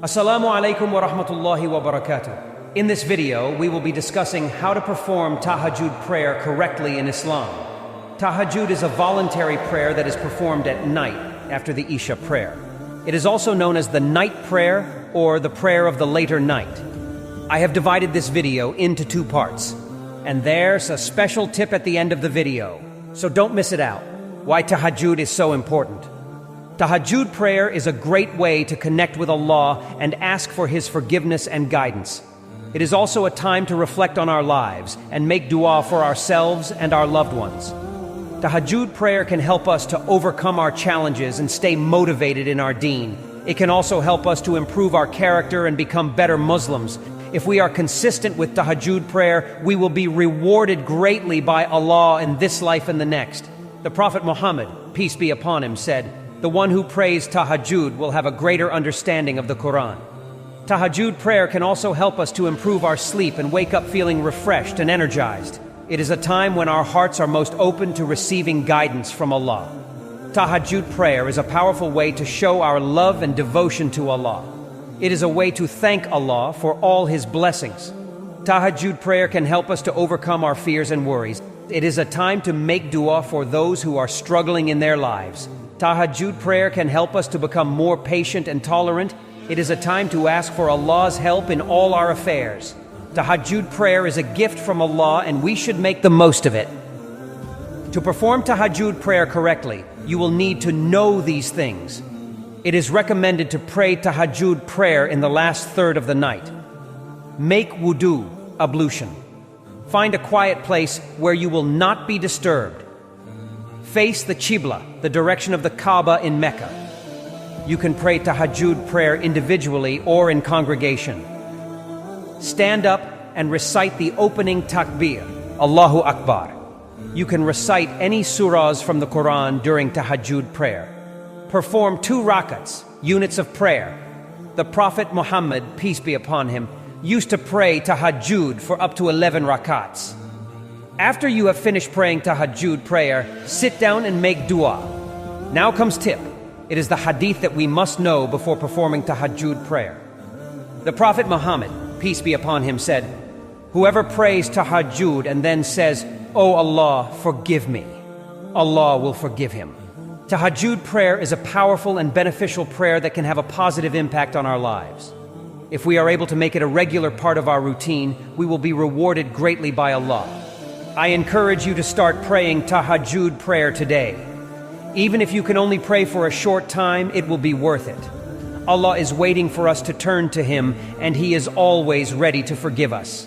Assalamu alaikum wa rahmatullahi wa barakatuh. In this video, we will be discussing how to perform tahajjud prayer correctly in Islam. Tahajjud is a voluntary prayer that is performed at night after the Isha prayer. It is also known as the night prayer or the prayer of the later night. I have divided this video into two parts, and there's a special tip at the end of the video, so don't miss it out. Why tahajjud is so important. Tahajjud prayer is a great way to connect with Allah and ask for His forgiveness and guidance. It is also a time to reflect on our lives and make dua for ourselves and our loved ones. Tahajjud prayer can help us to overcome our challenges and stay motivated in our deen. It can also help us to improve our character and become better Muslims. If we are consistent with tahajjud prayer, we will be rewarded greatly by Allah in this life and the next. The Prophet Muhammad, peace be upon him, said, "The one who prays tahajjud will have a greater understanding of the Quran." Tahajjud prayer can also help us to improve our sleep and wake up feeling refreshed and energized. It is a time when our hearts are most open to receiving guidance from Allah. Tahajjud prayer is a powerful way to show our love and devotion to Allah. It is a way to thank Allah for all His blessings. Tahajjud prayer can help us to overcome our fears and worries. It is a time to make dua for those who are struggling in their lives. Tahajjud prayer can help us to become more patient and tolerant. It is a time to ask for Allah's help in all our affairs. Tahajjud prayer is a gift from Allah, and we should make the most of it. To perform tahajjud prayer correctly, you will need to know these things. It is recommended to pray tahajjud prayer in the last third of the night. Make wudu, ablution. Find a quiet place where you will not be disturbed. Face the Qibla, the direction of the Kaaba in Mecca. You can pray tahajjud prayer individually or in congregation. Stand up and recite the opening takbir, Allahuakbar. You can recite any surahs from the Quran during tahajjud prayer. Perform 2 rakats, units of prayer. The Prophet Muhammad, peace be upon him, used to pray tahajjud for up to 11 rakats. After you have finished praying tahajjud prayer, sit down and make dua. Now comes tip. It is the hadith that we must know before performing tahajjud prayer. The Prophet Muhammad, peace be upon him, said, "Whoever prays tahajjud and then says, 'Oh Allah, forgive me,' Allah will forgive him." Tahajjud prayer is a powerful and beneficial prayer that can have a positive impact on our lives. If we are able to make it a regular part of our routine, we will be rewarded greatly by Allah. I encourage you to start praying tahajjud prayer today. Even if you can only pray for a short time, it will be worth it. Allah is waiting for us to turn to Him, and He is always ready to forgive us.